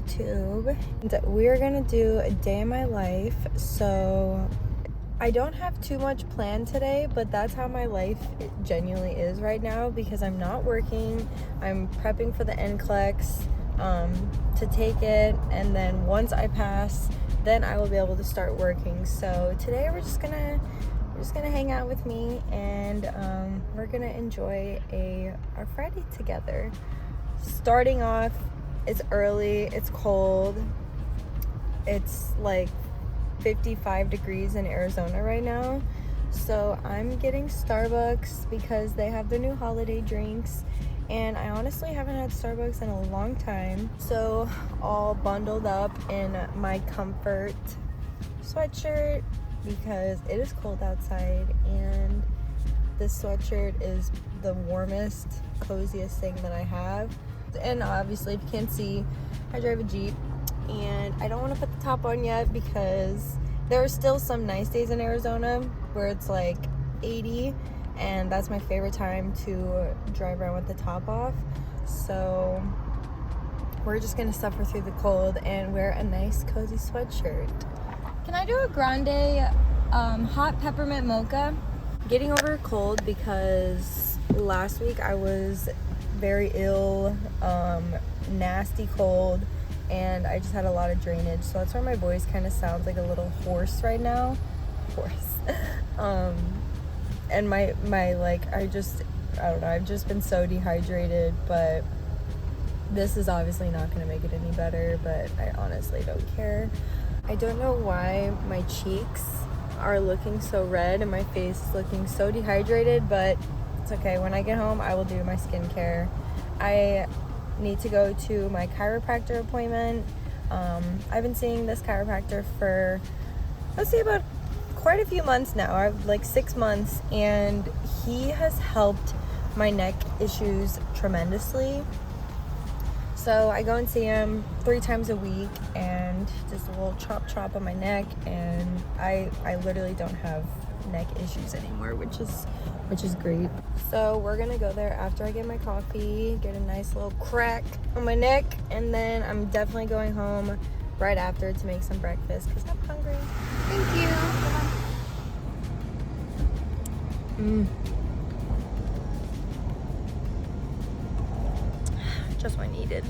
YouTube. We're gonna do a day in my life. So I don't have too much planned today, but that's how my life genuinely is right now because I'm not working. I'm prepping for the NCLEX to take it, and then once I pass, then I will be able to start working. So today we're just gonna hang out with me, and we're gonna enjoy our Friday together. Starting off, it's early, it's cold, it's like 55 degrees in Arizona right now. So I'm getting Starbucks because they have their new holiday drinks, and I honestly haven't had Starbucks in a long time. So all bundled up in my comfort sweatshirt because it is cold outside, and this sweatshirt is the warmest, coziest thing that I have. And obviously, if you can't see, I drive a Jeep, and I don't want to put the top on yet because there are still some nice days in Arizona where it's like 80, and that's my favorite time to drive around with the top off. So we're just gonna suffer through the cold and wear a nice cozy sweatshirt. Can I do a grande hot peppermint mocha? Getting over a cold because last week I was very ill, nasty cold, and I just had a lot of drainage, so that's why my voice kind of sounds like a little hoarse right now. And my like I don't know, I've just been so dehydrated, but this is obviously not going to make it any better, but I honestly don't care. I don't know why my cheeks are looking so red and my face is looking so dehydrated, but it's okay. When I get home, I will do my skincare. I need to go to my chiropractor appointment. I've been seeing this chiropractor for, let's say, about quite a few months now. I've like 6 months, and he has helped my neck issues tremendously. So I go and see him 3 times a week, and just a little chop on my neck, and I literally don't have neck issues anymore, which is great. So we're gonna go there after I get my coffee, get a nice little crack on my neck, and then I'm definitely going home right after to make some breakfast because I'm hungry. Thank you. Just what I needed.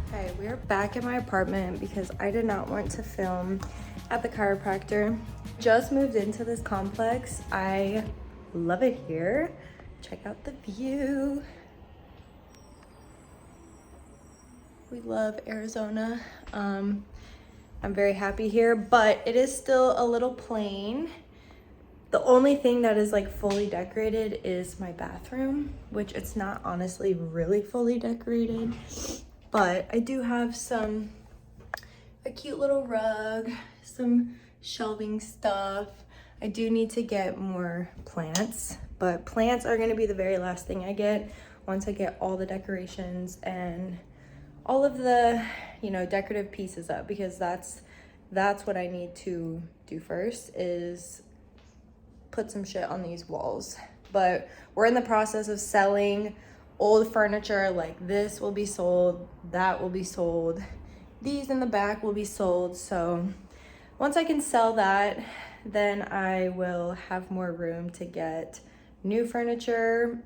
Okay, we're back at my apartment because I did not want to film at the chiropractor. Just moved into this complex. I love it here. Check out the view. We love Arizona. I'm very happy here, but it is still a little plain. The only thing that is like fully decorated is my bathroom, which it's not honestly really fully decorated, but I do have a cute little rug, some shelving stuff. I do need to get more plants, but plants are gonna be the very last thing I get once I get all the decorations and all of the, decorative pieces up, because that's what I need to do first, is put some shit on these walls. But we're in the process of selling old furniture. Like, this will be sold, that will be sold, these in the back will be sold. So once I can sell that, then I will have more room to get new furniture.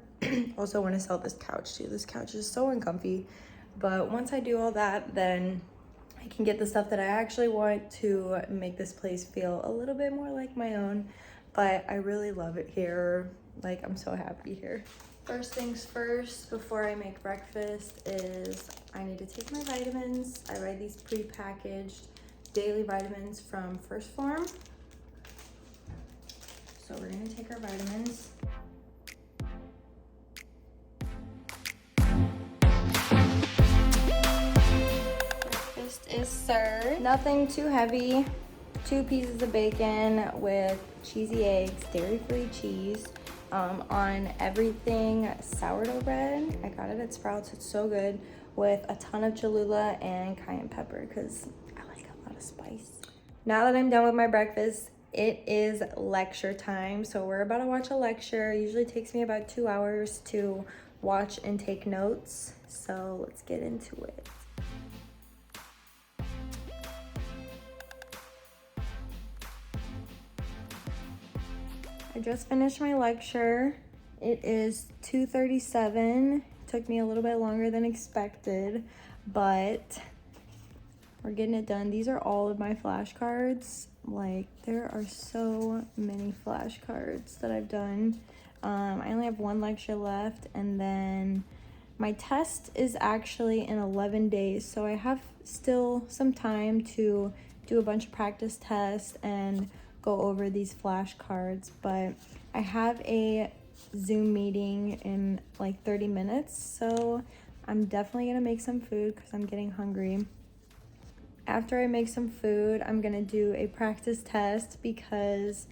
Also want to sell this couch too. This couch is so uncomfy. But once I do all that, then I can get the stuff that I actually want to make this place feel a little bit more like my own. But I really love it here. Like, I'm so happy here. First things first, before I make breakfast, is I need to take my vitamins. I buy these pre-packaged daily vitamins from First Form. So we're gonna take our vitamins. Breakfast is served. Nothing too heavy. 2 pieces of bacon with cheesy eggs, dairy-free cheese, on everything sourdough bread. I got it at Sprouts. It's so good, with a ton of Cholula and cayenne pepper because I like a lot of spice. Now that I'm done with my breakfast, it is lecture time. So we're about to watch a lecture. It usually takes me about 2 hours to watch and take notes. So let's get into it. I just finished my lecture. It is 2:37. Took me a little bit longer than expected, but we're getting it done. These are all of my flashcards. Like, there are so many flashcards that I've done. I only have one lecture left, and then my test is actually in 11 days, so I have still some time to do a bunch of practice tests and go over these flashcards. But I have a Zoom meeting in like 30 minutes, so I'm definitely gonna make some food because I'm getting hungry. After I make some food, I'm gonna do a practice test because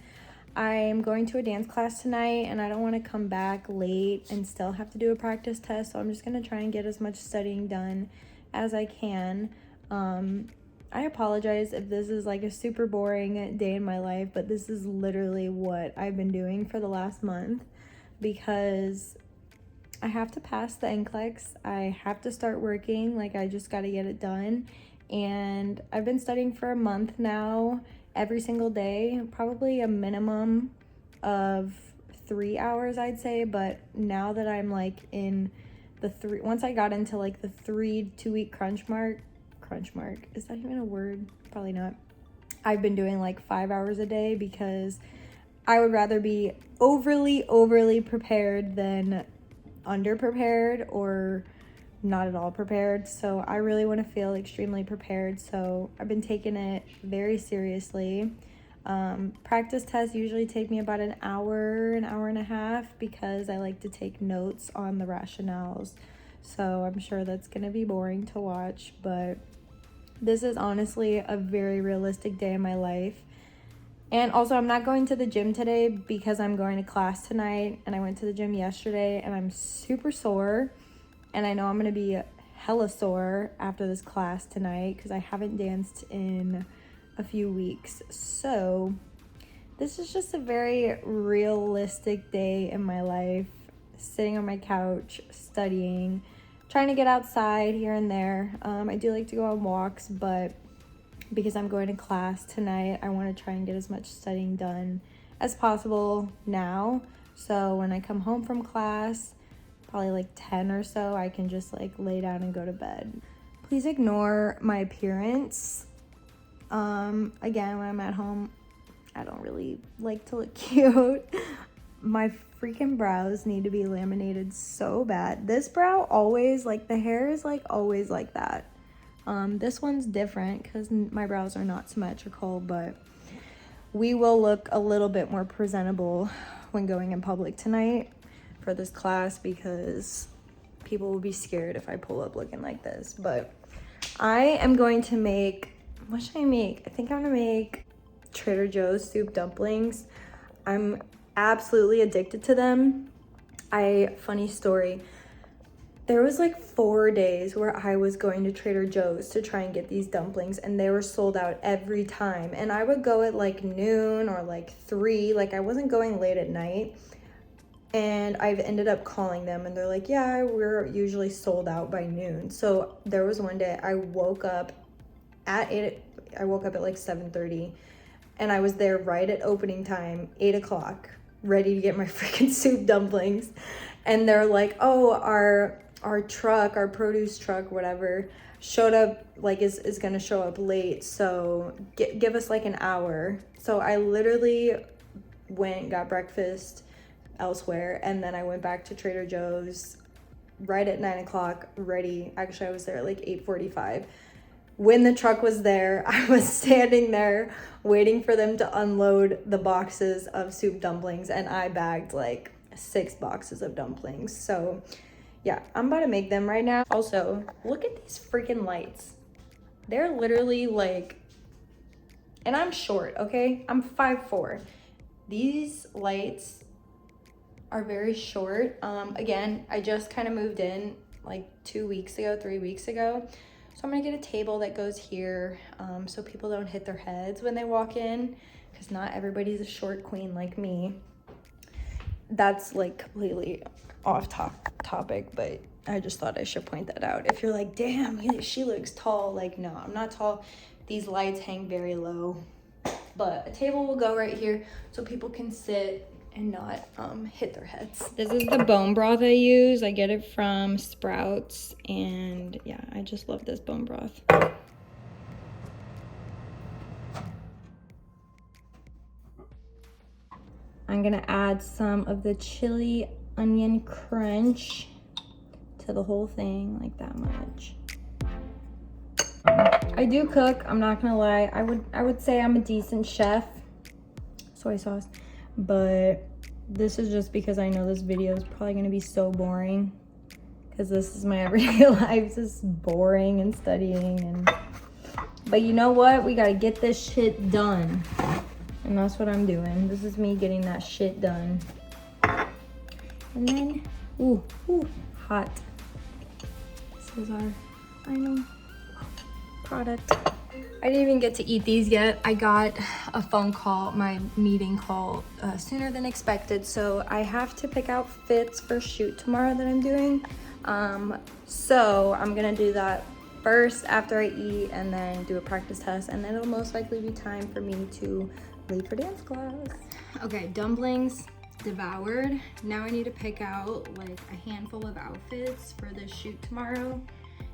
I'm going to a dance class tonight and I don't want to come back late and still have to do a practice test, so I'm just gonna try and get as much studying done as I can. I apologize if this is like a super boring day in my life, but this is literally what I've been doing for the last month because I have to pass the NCLEX. I have to start working, like I just got to get it done. And I've been studying for a month now, every single day, probably a minimum of 3 hours, I'd say. But now that I'm like in the once I got into like the 2-week crunch mark, is that even a word? Probably not. I've been doing like 5 hours a day because I would rather be overly prepared than underprepared or not at all prepared. So I really want to feel extremely prepared. So I've been taking it very seriously. Practice tests usually take me about an hour and a half because I like to take notes on the rationales. So I'm sure that's going to be boring to watch, but this is honestly a very realistic day in my life. And also, I'm not going to the gym today because I'm going to class tonight, and I went to the gym yesterday and I'm super sore, and I know I'm going to be hella sore after this class tonight because I haven't danced in a few weeks. So this is just a very realistic day in my life, sitting on my couch, studying, trying to get outside here and there. I do like to go on walks, but because I'm going to class tonight, I want to try and get as much studying done as possible now. So when I come home from class, probably like 10 or so, I can just like lay down and go to bed. Please ignore my appearance. Again, when I'm at home, I don't really like to look cute. My freaking brows need to be laminated so bad. This brow always, like the hair is like always like that. This one's different because my brows are not symmetrical, but we will look a little bit more presentable when going in public tonight for this class because people will be scared if I pull up looking like this. But I am going to make, what should I make? I think I'm gonna make Trader Joe's soup dumplings. I'm absolutely addicted to them. Funny story. There was like 4 days where I was going to Trader Joe's to try and get these dumplings, and they were sold out every time. And I would go at like noon or like 3, like I wasn't going late at night. And I've ended up calling them and they're like, yeah, we're usually sold out by noon. So there was one day I woke up at like 7:30 and I was there right at opening time, 8 o'clock, ready to get my freaking soup dumplings. And they're like, oh, our truck, our produce truck, whatever, showed up, like is gonna show up late, so give us like an hour. So I literally went, got breakfast elsewhere, and then I went back to Trader Joe's right at 9 o'clock, ready. Actually, I was there at like 8:45. When the truck was there, I was standing there waiting for them to unload the boxes of soup dumplings, and I bagged like 6 boxes of dumplings. So yeah, I'm about to make them right now. Also, look at these freaking lights. They're literally like, and I'm short, okay? I'm 5'4". These lights are very short. Again, I just kind of moved in like 3 weeks ago. So I'm gonna get a table that goes here so people don't hit their heads when they walk in, because not everybody's a short queen like me. That's like completely off topic, but I just thought I should point that out. If you're like, damn, she looks tall, like, no, I'm not tall. These lights hang very low. But a table will go right here so people can sit and not hit their heads. This is the bone broth I use. I get it from Sprouts, and yeah, I just love this bone broth. I'm gonna add some of the chili onion crunch to the whole thing, like that much. I do cook, I'm not gonna lie. I would say I'm a decent chef. Soy sauce. But this is just because I know this video is probably gonna be so boring, because this is my everyday life, just boring and studying. But you know what? We gotta get this shit done. And that's what I'm doing. This is me getting that shit done. And then, ooh, hot. This is our final product. I didn't even get to eat these yet. I got a phone call, my meeting call, sooner than expected. So I have to pick out fits for shoot tomorrow that I'm doing. So I'm gonna do that first after I eat, and then do a practice test. And then it'll most likely be time for me to leave for dance class. Okay, dumplings devoured. Now I need to pick out like a handful of outfits for the shoot tomorrow.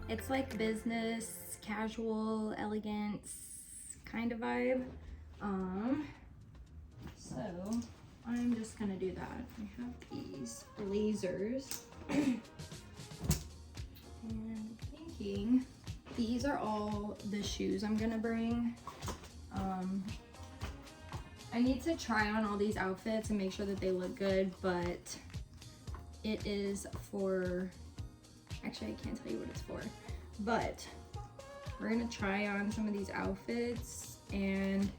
It's like business, casual, elegance kind of vibe. So I'm just gonna do that. I have these blazers. And I'm thinking these are all the shoes I'm gonna bring. I need to try on all these outfits and make sure that they look good, but it is for, actually I can't tell you what it's for, but we're gonna try on some of these outfits, and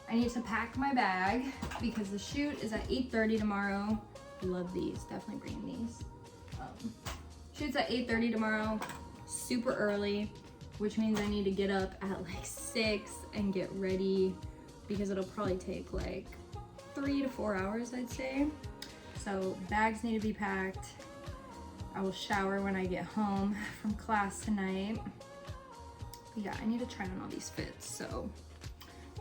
I need to pack my bag because the shoot is at 8:30 tomorrow. Love these, definitely bring these. Shoot's at 8:30 tomorrow, super early, which means I need to get up at like 6 and get ready, because it'll probably take like 3 to 4 hours, I'd say. So bags need to be packed. I will shower when I get home from class tonight. But yeah, I need to try on all these fits. So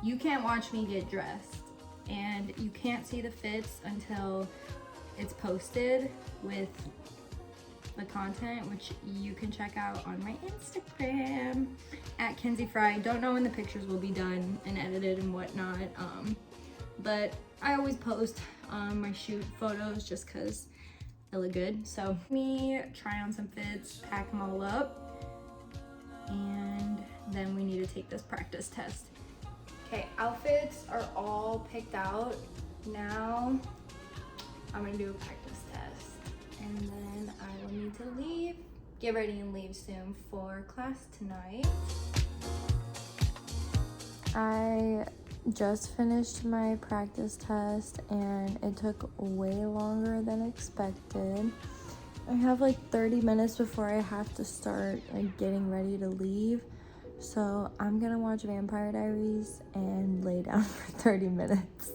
you can't watch me get dressed, and you can't see the fits until it's posted with the content, which you can check out on my Instagram at Kenzie Fry. Don't know when the pictures will be done and edited and whatnot, but I always post my shoot photos just because they look good. So let me try on some fits, pack them all up, and then we need to take this practice test. Okay, outfits are all picked out. Now I'm gonna do a practice test, and then I will need to leave, get ready and leave soon for class tonight. I just finished my practice test, and it took way longer than expected. I have like 30 minutes before I have to start like getting ready to leave. So I'm gonna watch Vampire Diaries and lay down for 30 minutes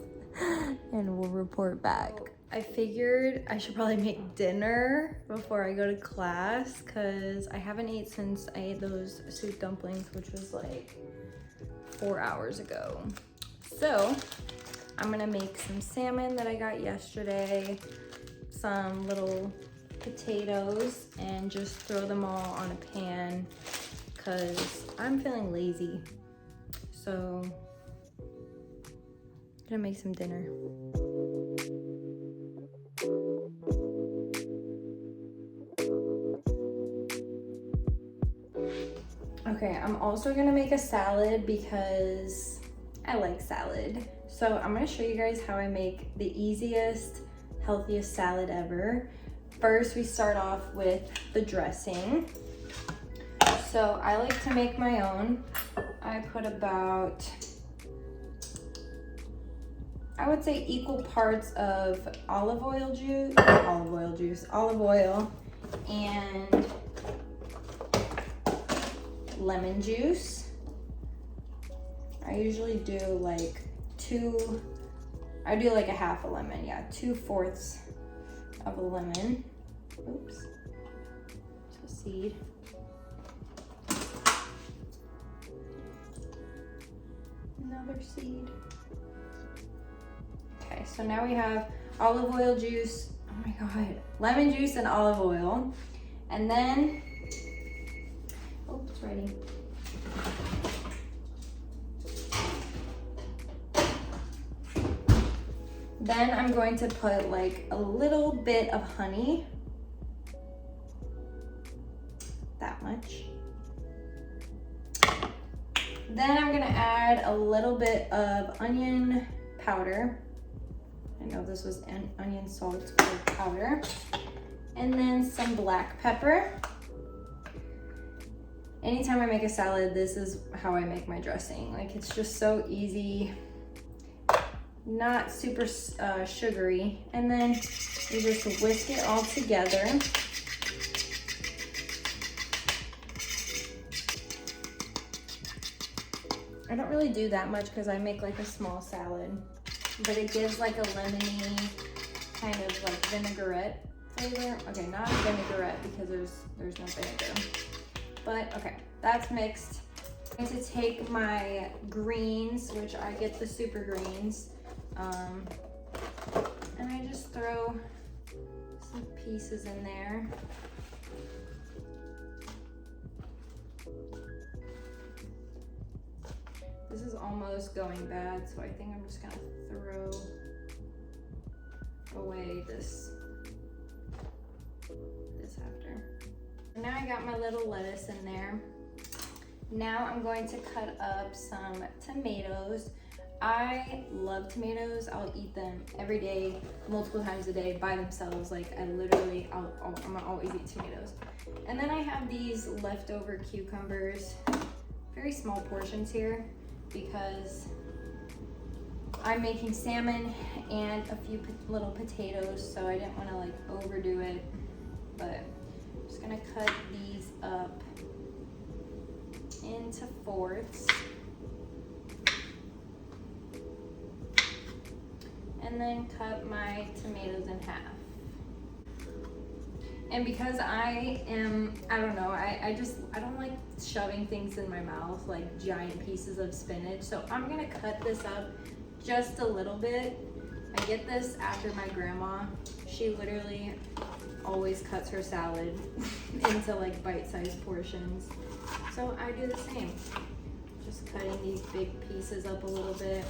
and we'll report back. I figured I should probably make dinner before I go to class, because I haven't eaten since I ate those soup dumplings, which was like 4 hours ago. So I'm gonna make some salmon that I got yesterday, some little potatoes, and just throw them all on a pan because I'm feeling lazy. So I'm gonna make some dinner. Okay, I'm also gonna make a salad because I like salad. So I'm gonna show you guys how I make the easiest, healthiest salad ever. First, we start off with the dressing. So I like to make my own. I put about, I would say, equal parts of olive oil and lemon juice. I usually do like I do like a half a lemon, yeah, 2/4 of a lemon. Oops, it's a seed. Another seed. Okay, so now we have olive oil juice, oh my God, lemon juice and olive oil. And then, oh, it's ready. Then I'm going to put like a little bit of honey, that much. Then I'm gonna add a little bit of onion powder. I know this was an onion salt powder. And then some black pepper. Anytime I make a salad, this is how I make my dressing. Like, it's just so easy, not super sugary. And then you just whisk it all together. I don't really do that much because I make like a small salad, but it gives like a lemony kind of like vinaigrette flavor. Okay, not vinaigrette because there's no vinegar. But okay, that's mixed. I'm going to take my greens, which I get the super greens, and I just throw some pieces in there. This is almost going bad, so I think I'm just gonna throw away this after. Now I got my little lettuce in there. Now I'm going to cut up some tomatoes. I love tomatoes. I'll eat them every day, multiple times a day by themselves. Like, I'm gonna always eat tomatoes. And then I have these leftover cucumbers, very small portions here, because I'm making salmon and a few little potatoes, so I didn't want to like overdo it, but I'm just gonna cut these up into fourths, and then cut my tomatoes in half. And because I don't know, I don't like shoving things in my mouth, like giant pieces of spinach. So I'm gonna cut this up just a little bit. I get this after my grandma. She literally always cuts her salad into like bite-sized portions. So I do the same. Just cutting these big pieces up a little bit.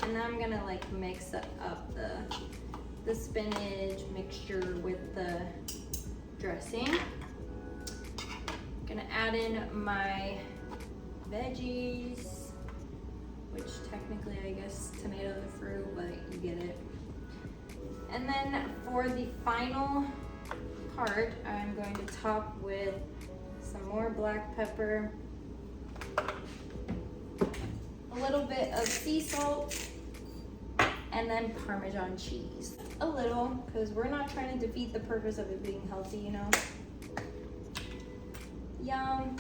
And then I'm gonna like mix up the spinach mixture with the dressing. Gonna add in my veggies, which technically I guess tomato the fruit, but you get it. And then for the final part, I'm going to top with some more black pepper, a little bit of sea salt, and then Parmesan cheese. A little, because we're not trying to defeat the purpose of it being healthy, you know? Yum.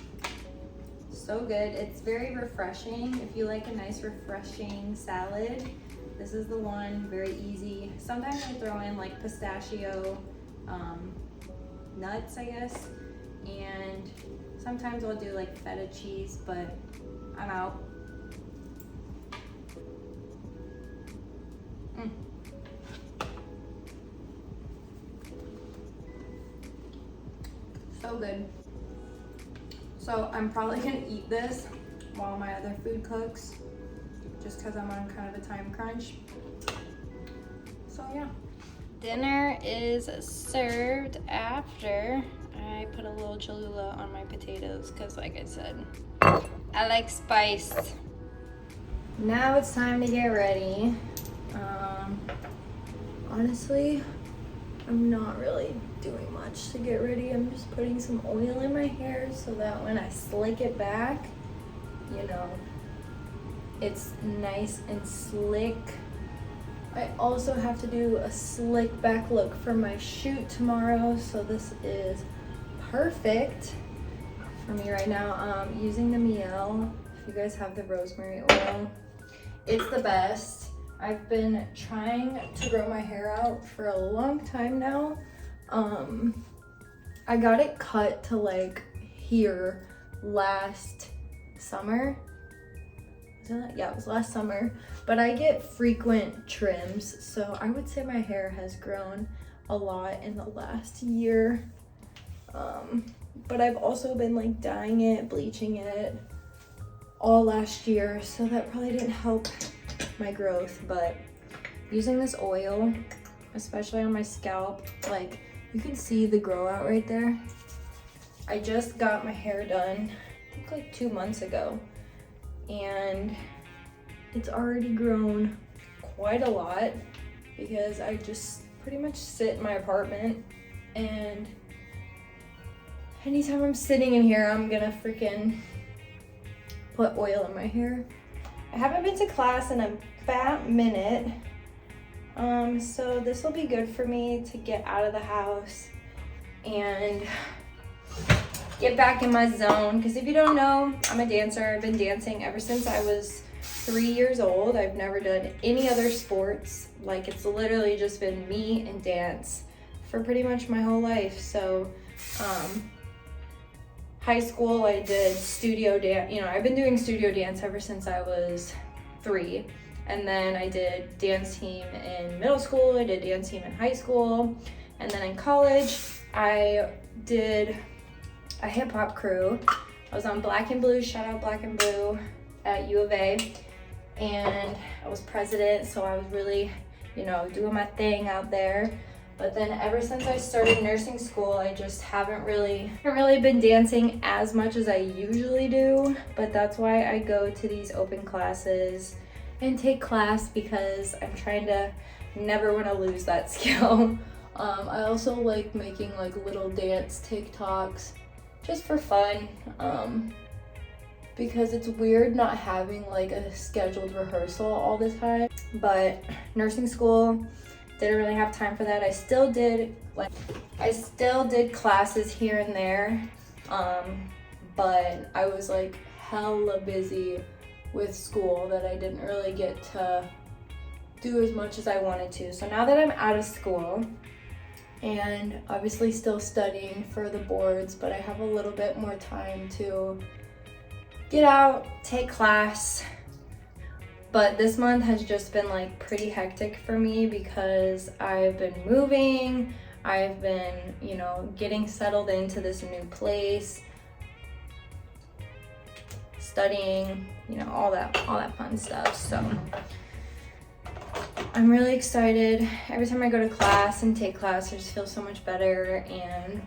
So good. It's very refreshing. If you like a nice refreshing salad, this is the one. Very easy. Sometimes I throw in like pistachio nuts, I guess, and sometimes I'll do like feta cheese, but I'm out. So good. So I'm probably gonna eat this while my other food cooks, just because I'm on kind of a time crunch. So yeah. Dinner is served after I put a little Cholula on my potatoes, because like I said, I like spice. Now it's time to get ready. Honestly, I'm not really doing much to get ready. I'm just putting some oil in my hair so that when I slick it back, you know, it's nice and slick. I also have to do a slick back look for my shoot tomorrow, so this is perfect for me right now. I'm using the Miel. If you guys have the rosemary oil, it's the best. I've been trying to grow my hair out for a long time now. I got it cut to like here last summer. yeah, it was last summer, but I get frequent trims, so I would say my hair has grown a lot in the last year. But I've also been like dyeing it, bleaching it all last year, so that probably didn't help my growth. But using this oil, especially on my scalp, like you can see the grow out right there. I just got my hair done, I think like 2 months ago, and it's already grown quite a lot because I just pretty much sit in my apartment, and anytime I'm sitting in here, I'm gonna freaking put oil in my hair. I haven't been to class in a fat minute, so this will be good for me to get out of the house and get back in my zone. Because if you don't know, I'm a dancer. I've been dancing ever since I was 3 years old. I've never done any other sports. Like, it's literally just been me and dance for pretty much my whole life. So high school, I did studio dance. You know, I've been doing studio dance ever since I was 3. And then I did dance team in middle school. I did dance team in high school. And then in college, I did a hip hop crew. I was on Black and Blue, shout out Black and Blue at U of A. And I was president, so I was really, you know, doing my thing out there. But then ever since I started nursing school, I just haven't really been dancing as much as I usually do. But that's why I go to these open classes and take class, because I'm trying to never want to lose that skill. I also like making like little dance TikToks just for fun, because it's weird not having like a scheduled rehearsal all the time. But nursing school, didn't really have time for that. I still did classes here and there, but I was like hella busy with school that I didn't really get to do as much as I wanted to. So now that I'm out of school and obviously still studying for the boards, but I have a little bit more time to get out, take class. But this month has just been like pretty hectic for me because I've been moving, I've been, you know, getting settled into this new place, studying, you know, all that fun stuff. So I'm really excited. Every time I go to class and take class, I just feel so much better, and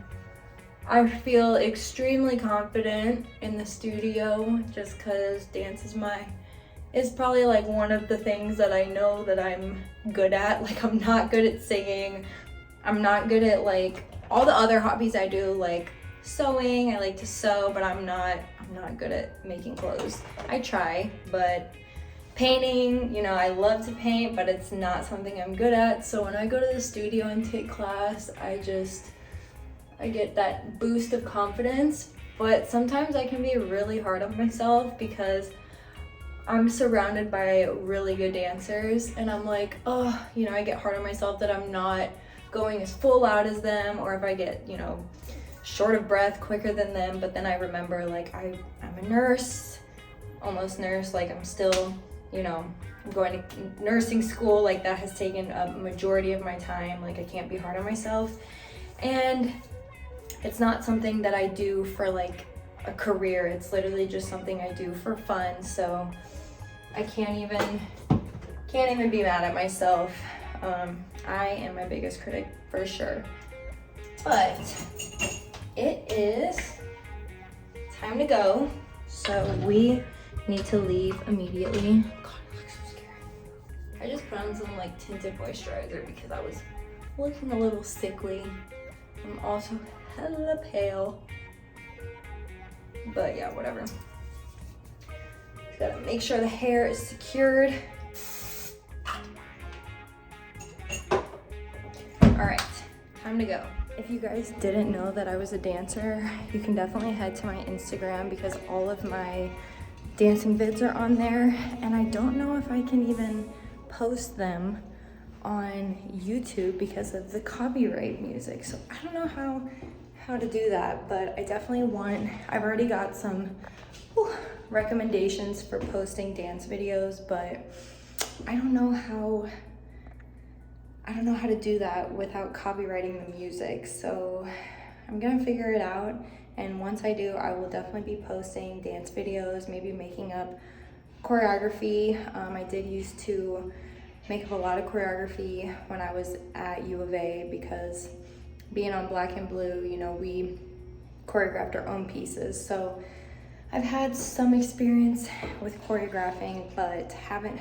I feel extremely confident in the studio just because dance is probably like one of the things that I know that I'm good at. Like, I'm not good at singing. I'm not good at like all the other hobbies I do, like sewing. I like to sew, but I'm not good at making clothes. I try, but painting, you know, I love to paint, but it's not something I'm good at. So when I go to the studio and take class, I get that boost of confidence. But sometimes I can be really hard on myself because I'm surrounded by really good dancers, and I'm like, oh, you know, I get hard on myself that I'm not going as full out as them, or if I get, you know, short of breath quicker than them. But then I remember, like, I'm a nurse, almost nurse, like I'm still, you know, I'm going to nursing school, like that has taken a majority of my time. Like, I can't be hard on myself, and it's not something that I do for like a career. It's literally just something I do for fun. So I can't even be mad at myself. I am my biggest critic for sure. But it is time to go. So we need to leave immediately. God, it looks so scary. I just put on some like tinted moisturizer because I was looking a little sickly. I'm also hella pale. But yeah, whatever. Gotta make sure the hair is secured. All right, time to go. If you guys didn't know that I was a dancer, you can definitely head to my Instagram because all of my dancing vids are on there, and I don't know if I can even post them on YouTube because of the copyright music. So I don't know how to do that, but I definitely want, I've already got some recommendations for posting dance videos, but I don't know how to do that without copywriting the music. So I'm gonna figure it out. And once I do, I will definitely be posting dance videos, maybe making up choreography. I did used to make up a lot of choreography when I was at U of A, because being on Black and Blue, you know, we choreographed our own pieces. So I've had some experience with choreographing, but haven't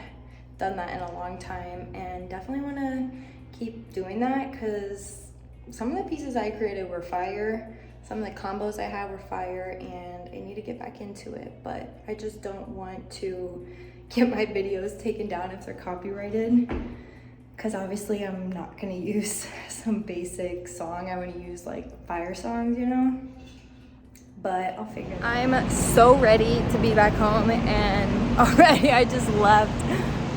done that in a long time, and definitely want to keep doing that because some of the pieces I created were fire. Some of the combos I had were fire, and I need to get back into it, but I just don't want to get my videos taken down if they're copyrighted, because obviously I'm not gonna use some basic song. I want to use like fire songs, you know? But I'll figure it out. I'm so ready to be back home, and already I just left.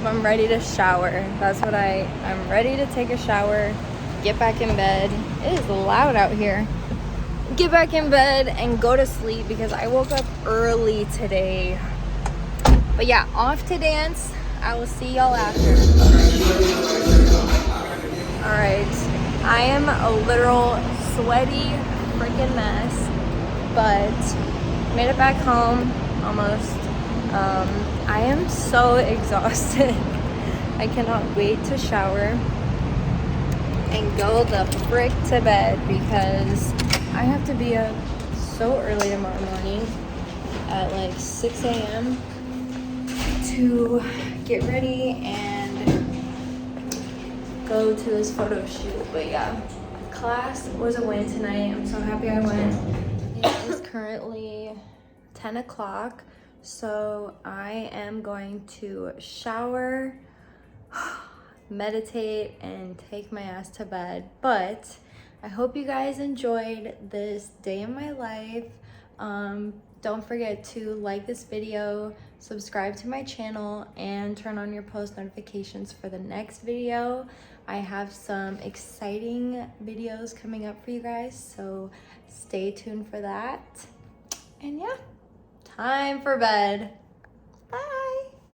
I'm ready to shower. That's what I'm ready to take a shower, get back in bed. It is loud out here. Get back in bed and go to sleep because I woke up early today. But yeah, off to dance. I will see y'all after. All right, I am a literal sweaty freaking mess, but made it back home almost. I am so exhausted. I cannot wait to shower and go the frick to bed because I have to be up so early tomorrow morning at like 6 a.m. to get ready and go to this photo shoot. But yeah, class was a win tonight. I'm so happy I went. It is currently 10 o'clock, so I am going to shower, meditate, and take my ass to bed. But I hope you guys enjoyed this day in my life. Don't forget to like this video, subscribe to my channel, and turn on your post notifications for the next video. I have some exciting videos coming up for you guys, so stay tuned for that. And yeah, time for bed.